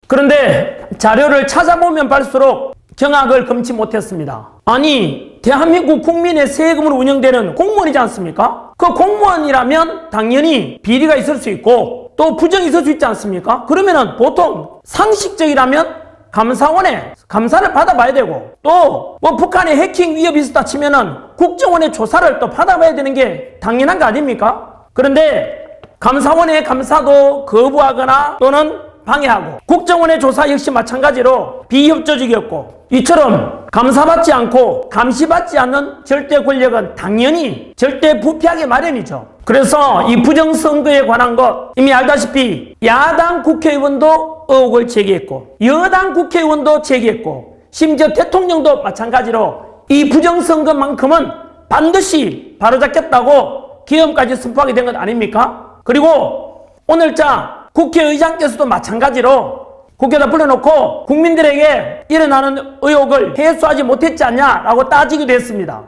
그런데 자료를 찾아보면 볼수록 경악을 금치 못했습니다. 아니, 대한민국 국민의 세금으로 운영되는 공무원이지 않습니까? 그 공무원이라면 당연히 비리가 있을 수 있고 또 부정이 있을 수 있지 않습니까? 그러면은 보통 상식적이라면 감사원에 감사를 받아봐야 되고 또 뭐 북한의 해킹 위협이 있었다 치면은 국정원의 조사를 또 받아봐야 되는 게 당연한 거 아닙니까? 그런데 감사원의 감사도 거부하거나 또는 방해하고 국정원의 조사 역시 마찬가지로 비협조적이었고 이처럼 감사받지 않고 감시받지 않는 절대 권력은 당연히 절대 부패하게 마련이죠. 그래서 이 부정선거에 관한 것 이미 알다시피 야당 국회의원도 의혹을 제기했고 여당 국회의원도 제기했고 심지어 대통령도 마찬가지로 이 부정선거만큼은 반드시 바로잡겠다고 계엄까지 선포하게 된 것 아닙니까? 그리고 오늘자 국회의장께서도 마찬가지로 국회에다 불러놓고 국민들에게 일어나는 의혹을 해소하지 못했지 않냐라고 따지기도 했습니다.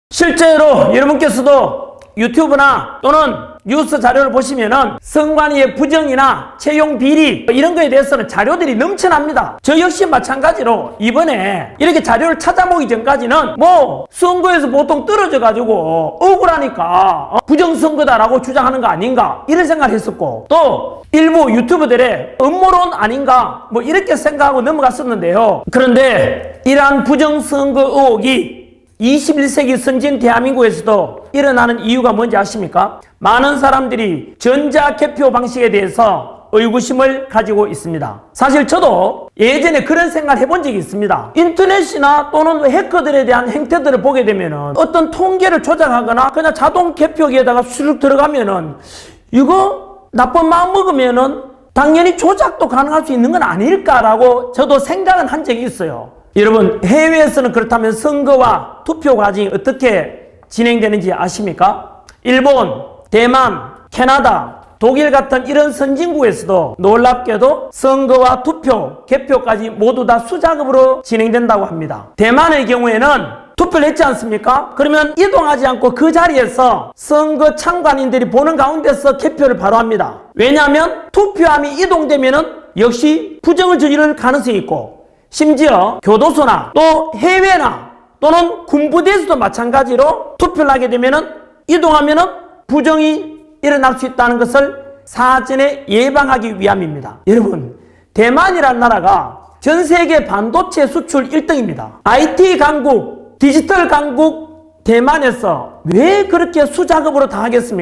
실제로 여러분께서도 유튜브나 또는 뉴스 자료를 보시면은 선관위의 부정이나 채용 비리 이런 거에 대해서는 자료들이 넘쳐납니다. 저 역시 마찬가지로 이번에 이렇게 자료를 찾아보기 전까지는 뭐 선거에서 보통 떨어져 가지고 억울하니까 부정선거다라고 주장하는 거 아닌가 이런 생각을 했었고 또 일부 유튜버들의 음모론 아닌가 뭐 이렇게 생각하고 넘어갔었는데요. 그런데 이러한 부정선거 의혹이 21세기 선진 대한민국에서도 일어나는 이유가 뭔지 아십니까? 많은 사람들이 전자개표 방식에 대해서 의구심을 가지고 있습니다. 사실 저도 예전에 그런 생각을 해본 적이 있습니다. 인터넷이나 또는 해커들에 대한 행태들을 보게 되면은 어떤 통계를 조작하거나 그냥 자동 개표기에다가 수룩 들어가면은 이거 나쁜 마음 먹으면은 당연히 조작도 가능할 수 있는 건 아닐까라고 저도 생각은 한 적이 있어요. 여러분 해외에서는 그렇다면 선거와 투표 과정이 어떻게 진행되는지 아십니까? 일본, 대만, 캐나다, 독일 같은 이런 선진국에서도 놀랍게도 선거와 투표, 개표까지 모두 다 수작업으로 진행된다고 합니다. 대만의 경우에는 투표를 했지 않습니까? 그러면 이동하지 않고 그 자리에서 선거 참관인들이 보는 가운데서 개표를 바로 합니다. 왜냐하면 투표함이 이동되면은 역시 부정을 저지를 가능성이 있고 심지어 교도소나 또 해외나 또는 군부대에서도 마찬가지로 투표를 하게 되면은 이동하면은 부정이 일어날 수 있다는 것을 사전에 예방하기 위함입니다. 여러분, 대만이라는 나라가 전 세계 반도체 수출 1등입니다. IT 강국, 디지털 강국 대만에서 왜 그렇게 수작업으로 당하겠습니까?